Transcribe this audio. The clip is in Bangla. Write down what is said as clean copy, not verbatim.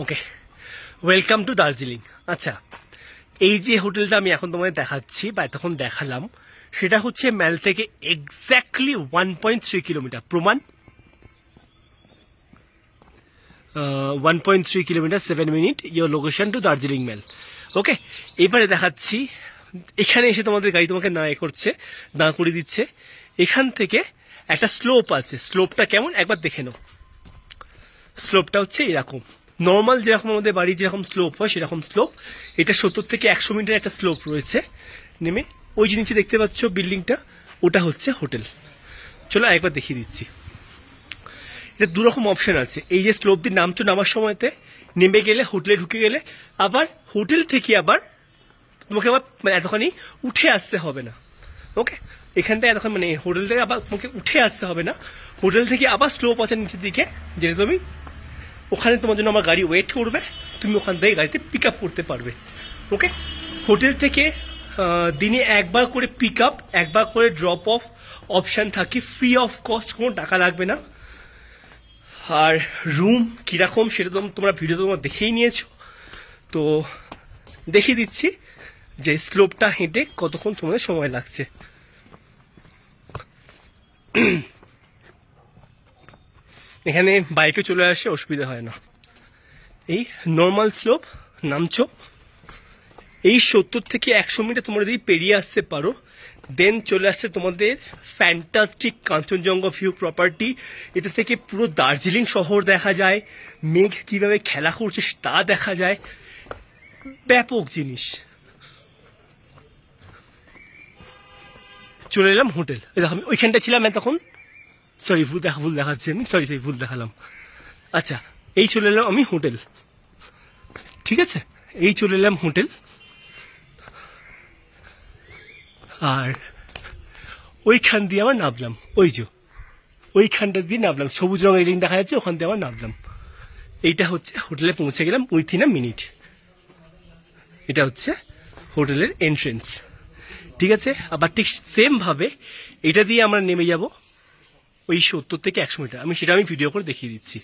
Okay, welcome to Darjeeling. আচ্ছা, এই যে হোটেলটা আমি এখন তোমাদের দেখাচ্ছি বা তখন দেখালাম, সেটা হচ্ছে ম্যাল থেকে এক্স্যাক্টলি 1.3 কিলোমিটার। প্রমাণ 1.3 kilometre 7 minute your location to Darjeeling mall. Okay, এবারে দেখাচ্ছি, এখানে এসে তোমাদের গাড়ি তোমাকে দাঁড় করে দিচ্ছে। এখান থেকে একটা স্লোপ আছে, স্লোপটা কেমন একবার দেখে নাও। স্লোপটা হচ্ছে এরকম, নর্মাল যেরকম আমাদের বাড়ি যেরকম স্লোপ হয় সেরকম স্লোপ। এটা 70 থেকে 100 মিটার একটা স্লোপ রয়েছে নেমে। ওই যে নিচে দেখতে পাচ্ছ বিল্ডিংটা, ওটা হচ্ছে হোটেল। চলো একবার দেখিয়ে দিচ্ছি। এটা দুরকম অপশন আছে। এই যে স্লোপ দিয়ে নামছো, নামার সময়তে নেমে গেলে হোটেলে ঢুকে গেলে, আবার হোটেল থেকে আবার তোমাকে আবার এতখানি উঠে আসতে হবে না। ওকে, এখানটায় এতক্ষণ হোটেল থেকে আবার তোমাকে উঠে আসতে হবে না। হোটেল থেকে আবার স্লোপ আছে নিচের দিকে, যেটা তুমি ওখানে তোমার জন্য আমার গাড়ি ওয়েট করবে, তুমি ওখান থেকে গাড়িতে পিক আপ করতে পারবে। ওকে, হোটেল থেকে দিনে একবার করে পিক আপ, একবার করে ড্রপ অফ অপশান থাকে, ফ্রি অফ কস্ট, কোনো টাকা লাগবে না। আর রুম কীরকম সেটা তোমরা ভিডিও তোমরা দেখেই নিয়েছো। তো দেখিয়ে দিচ্ছি যে স্লোপটা হেঁটে কতক্ষণ তোমাদের সময় লাগছে। এখানে বাইকে চলে আসে, অসুবিধা হয় না। এই নর্মাল স্লোপ, নামছো, এই 70 থেকে 100 মিটার তোমরা যদি পেরিয়ে আসতে পারো, দেন চলে আসছে তোমাদের ফ্যান্টাস্টিক কাঞ্চনজঙ্ঘা ভিউ প্রপার্টি। এটা থেকে পুরো দার্জিলিং শহর দেখা যায়, মেঘ কিভাবে খেলা করছে তা দেখা যায়, ব্যাপক জিনিস। চলে এলাম হোটেল। আমি ওইখানটা ছিলাম তখন, সরি ভুল দেখাচ্ছি আমি, ভুল দেখালাম। আচ্ছা, এই চলে এলাম আমি হোটেল, ঠিক আছে, এই চলে এলাম হোটেল। আর ওইখান দিয়ে আমার নামলাম, ওই যে ওইখানটা দিয়ে নামলাম, সবুজ রঙের রেলিং দেখা যাচ্ছে, ওখান দিয়ে আমার নামলাম। এইটা হচ্ছে হোটেলে পৌঁছে গেলাম উইথিন আ মিনিট। এটা হচ্ছে হোটেলের এন্ট্রেন্স, ঠিক আছে। আবার ঠিক সেম ভাবে এটা দিয়ে আমরা নেমে যাব ওই 70 থেকে 100 মিটার। সেটা আমি ভিডিও করে দেখিয়ে দিচ্ছি।